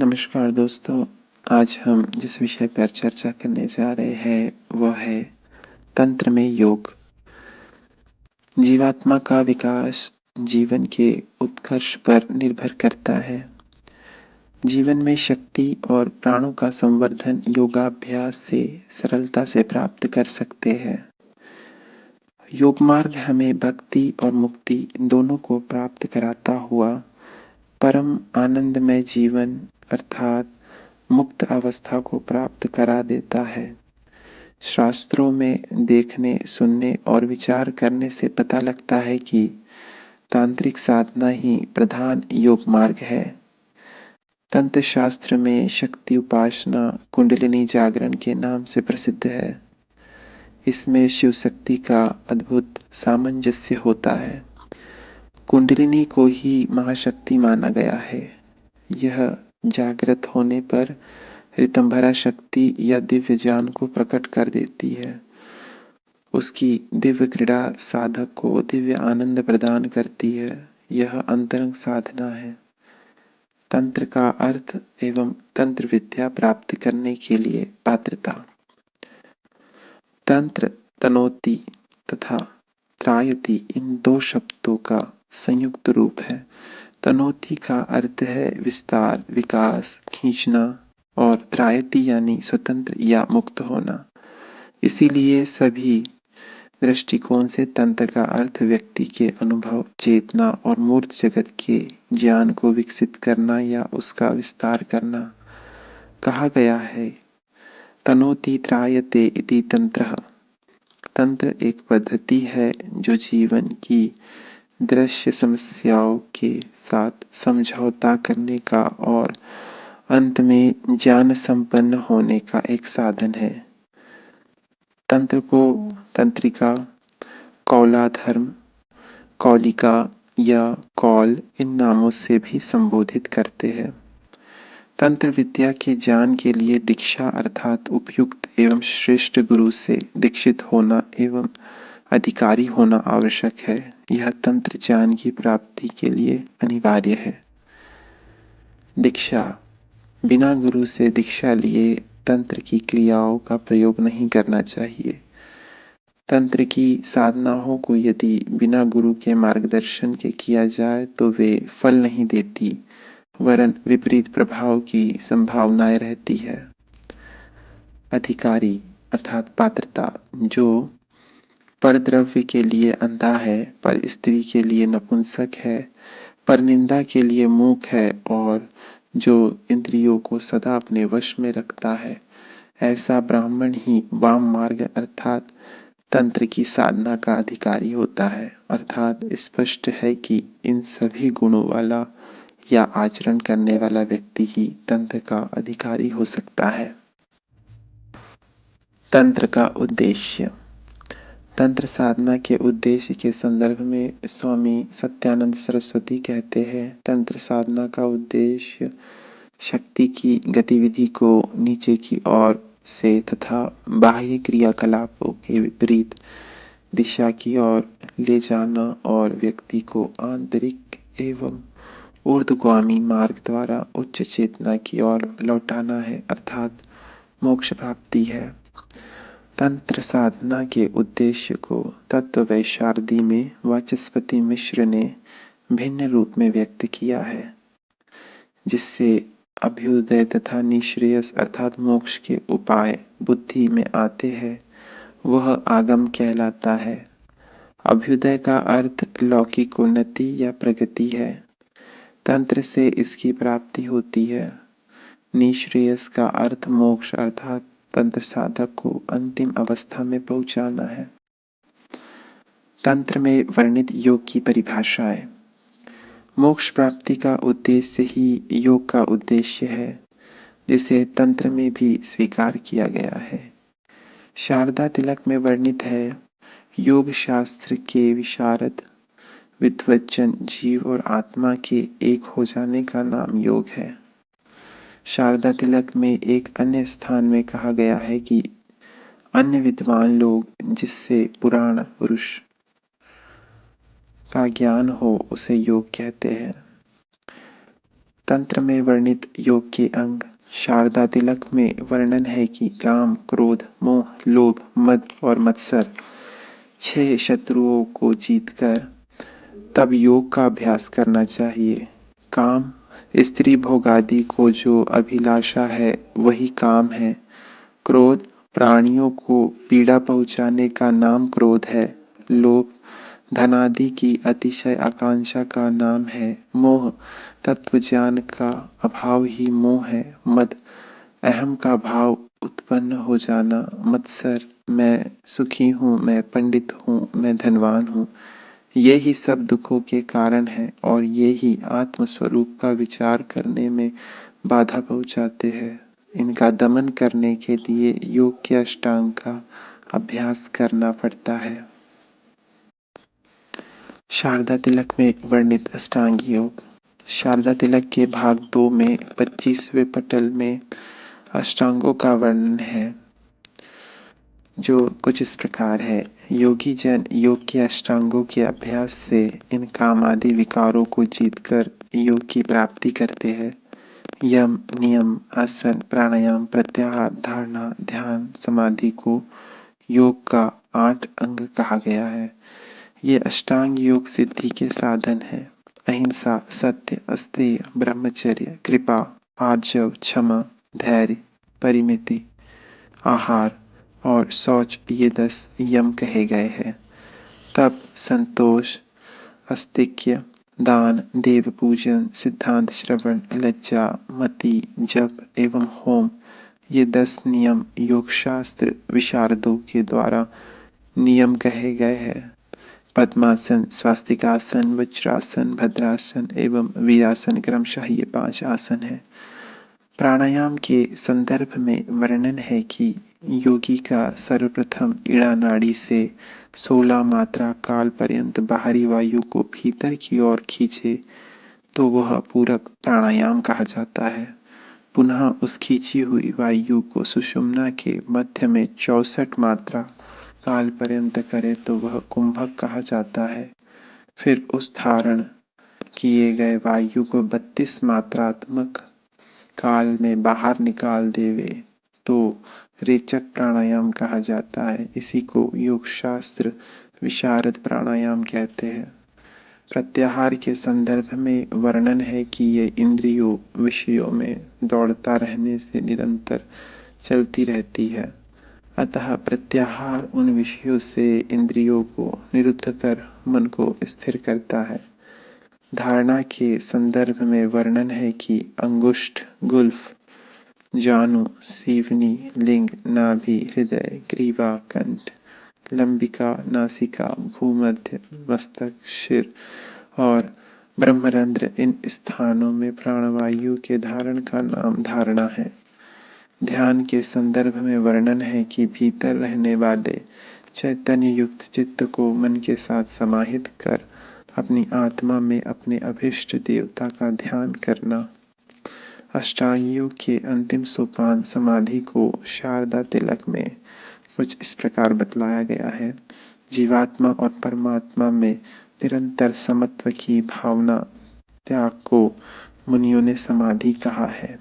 नमस्कार दोस्तों, आज हम जिस विषय पर चर्चा करने जा रहे हैं वह है तंत्र में योग। जीवात्मा का विकास जीवन के उत्कर्ष पर निर्भर करता है। जीवन में शक्ति और प्राणों का संवर्धन योगाभ्यास से सरलता से प्राप्त कर सकते हैं। योग मार्ग हमें भक्ति और मुक्ति दोनों को प्राप्त कराता हुआ परम आनंदमय जीवन अर्थात मुक्त अवस्था को प्राप्त करा देता है। शास्त्रों में देखने, सुनने और विचार करने से पता लगता है कि तांत्रिक साधना ही प्रधान योग मार्ग है। तंत्र शास्त्र में शक्ति उपासना कुंडलिनी जागरण के नाम से प्रसिद्ध है। इसमें शिव शक्ति का अद्भुत सामंजस्य होता है। कुंडलिनी को ही महाशक्ति माना गया है। यह जागृत होने पर ऋतंभरा शक्ति या दिव्य ज्ञान को प्रकट कर देती है। उसकी दिव्य क्रीड़ा साधक को दिव्य आनंद प्रदान करती है। यह अंतरंग साधना है। तंत्र का अर्थ एवं तंत्र विद्या प्राप्त करने के लिए पात्रता। तंत्र तनोति तथा त्रायति इन दो शब्दों का संयुक्त रूप है। तनोति का अर्थ है विस्तार, विकास, खींचना और त्रायति यानी स्वतंत्र या मुक्त होना। इसीलिए सभी दृष्टिकोण से तंत्र का अर्थ व्यक्ति के अनुभव, चेतना और मूर्त जगत के ज्ञान को विकसित करना या उसका विस्तार करना। कहा गया है तनोति त्रायते इति तंत्रः। तंत्र एक पद्धति है जो जीवन की दृश्य समस्याओं के साथ समझौता करने का और अंत में ज्ञान संपन्न होने का एक साधन है। तंत्र को तंत्रिका, कौलाधर्म, कौलिका या कौल इन नामों से भी संबोधित करते हैं। तंत्र विद्या के ज्ञान के लिए दीक्षा अर्थात उपयुक्त एवं श्रेष्ठ गुरु से दीक्षित होना एवं अधिकारी होना आवश्यक है। यह तंत्र ज्ञान की प्राप्ति के लिए अनिवार्य है। दीक्षा। बिना गुरु से दीक्षा लिए तंत्र की क्रियाओं का प्रयोग नहीं करना चाहिए। तंत्र की साधनाओं को यदि बिना गुरु के मार्गदर्शन के किया जाए तो वे फल नहीं देती, वरन विपरीत प्रभाव की संभावनाएं रहती है। अधिकारी अर्थात पात्रता। जो परद्रव्य के लिए अंधा है, पर स्त्री के लिए नपुंसक है, पर निंदा के लिए मूक है और जो इंद्रियों को सदा अपने वश में रखता है, ऐसा ब्राह्मण ही वाम मार्ग अर्थात तंत्र की साधना का अधिकारी होता है। अर्थात स्पष्ट है कि इन सभी गुणों वाला या आचरण करने वाला व्यक्ति ही तंत्र का अधिकारी हो सकता है। तंत्र का उद्देश्य। तंत्र साधना के उद्देश्य के संदर्भ में स्वामी सत्यानंद सरस्वती कहते हैं, तंत्र साधना का उद्देश्य शक्ति की गतिविधि को नीचे की ओर से तथा बाह्य क्रियाकलापों के विपरीत दिशा की ओर ले जाना और व्यक्ति को आंतरिक एवं ऊर्ध्वगामी मार्ग द्वारा उच्च चेतना की ओर लौटाना है अर्थात मोक्ष प्राप्ति है। तंत्र साधना के उद्देश्य को तत्व वैशारदी में वाचस्पति मिश्र ने भिन्न रूप में व्यक्त किया है। जिससे अभ्युदय तथा निःश्रेयस अर्थात मोक्ष के उपाय बुद्धि में आते हैं, वह आगम कहलाता है। अभ्युदय का अर्थ लौकिक उन्नति या प्रगति है। तंत्र से इसकी प्राप्ति होती है। निःश्रेयस का अर्थ मोक्ष अर्थात तंत्र साधक को अंतिम अवस्था में पहुंचाना है। तंत्र में वर्णित योग की परिभाषाएं। मोक्ष प्राप्ति का उद्देश्य ही योग का उद्देश्य है, जिसे तंत्र में भी स्वीकार किया गया है। शारदा तिलक में वर्णित है, योग शास्त्र के विशारद विद्वज्जन जीव और आत्मा के एक हो जाने का नाम योग है। शारदा तिलक में एक अन्य स्थान में कहा गया है कि अन्य विद्वान लोग जिससे पुराण पुरुष का ज्ञान हो उसे योग कहते हैं। तंत्र में वर्णित योग के अंग। शारदा तिलक में वर्णन है कि काम, क्रोध, मोह, लोभ, मद और मत्सर 6 शत्रुओं को जीतकर तब योग का अभ्यास करना चाहिए। काम, स्त्री भोगादि को जो अभिलाषा है वही काम है। क्रोध, प्राणियों को पीड़ा पहुंचाने का नाम क्रोध है। लोभ, धनादि की अतिशय आकांक्षा का नाम है मोह। तत्वज्ञान का अभाव ही मोह है। मद, अहम का भाव उत्पन्न हो जाना। मत्सर, मैं सुखी हूँ, मैं पंडित हूँ, मैं धनवान हूँ। ये ही सब दुखों के कारण है और ये ही आत्मस्वरूप का विचार करने में बाधा पहुंचाते हैं। इनका दमन करने के लिए योग के अष्टांग का अभ्यास करना पड़ता है। शारदा तिलक में वर्णित अष्टांग योग। शारदा तिलक के भाग 2 में 25वें पटल में अष्टांगों का वर्णन है, जो कुछ इस प्रकार है। योगी जन योग के अष्टांगों के अभ्यास से इन कामादि विकारों को जीतकर योग की प्राप्ति करते हैं। यम, नियम, आसन, प्राणायाम, प्रत्याहार, धारणा, ध्यान, समाधि को योग का 8 अंग कहा गया है। ये अष्टांग योग सिद्धि के साधन है। अहिंसा, सत्य, अस्तेय, ब्रह्मचर्य, कृपा, आर्जव, क्षमा, धैर्य, परिमिति, आहार और शौच, ये 10 यम कहे गए हैं। तप, संतोष, अस्तिक्य, दान, देव पूजन, सिद्धांत श्रवण, लज्जा, मति, जप एवं होम, ये 10 नियम योग शास्त्र विशारदों के द्वारा नियम कहे गए हैं। पद्मासन, स्वास्तिकासन, वज्रासन, भद्रासन एवं वीरासन क्रमशः ये 5 आसन है। प्राणायाम के संदर्भ में वर्णन है कि योगी का सर्वप्रथम इड़ा नाड़ी से 16 मात्रा काल पर्यंत बाहरी वायु को भीतर की ओर खींचे तो वह पूरक प्राणायाम कहा जाता है। पुनः उस खींची हुई वायु को सुषुम्ना के मध्य में 64 मात्रा काल पर्यंत करे तो वह कुंभक कहा जाता है। फिर उस धारण किए गए वायु को 32 मात्रात्मक काल में बाहर निकाल देवे तो रेचक प्राणायाम कहा जाता है। इसी को योग शास्त्र विशारद प्राणायाम कहते हैं। प्रत्याहार के संदर्भ में वर्णन है कि ये इंद्रियों विषयों में दौड़ता रहने से निरंतर चलती रहती है। अतः प्रत्याहार उन विषयों से इंद्रियों को निरुद्ध कर मन को स्थिर करता है। धारणा के संदर्भ में वर्णन है कि अंगुष्ठ, गुल्फ, जानु, सीवनी, लिंग, नाभि, हृदय, ग्रीवा, कंठ, लंबिका, नासिका, भूमध्य, मस्तक, सिर और ब्रह्मरंध्र, इन स्थानों में प्राणवायु के धारण का नाम धारणा है। ध्यान के संदर्भ में वर्णन है कि भीतर रहने वाले चैतन्य युक्त चित्त को मन के साथ समाहित कर अपनी आत्मा में अपने अभिष्ट देवता का ध्यान करना। अष्टांग योग के अंतिम सोपान समाधि को शारदा तिलक में कुछ इस प्रकार बतलाया गया है। जीवात्मा और परमात्मा में निरंतर समत्व की भावना त्याग को मुनियों ने समाधि कहा है।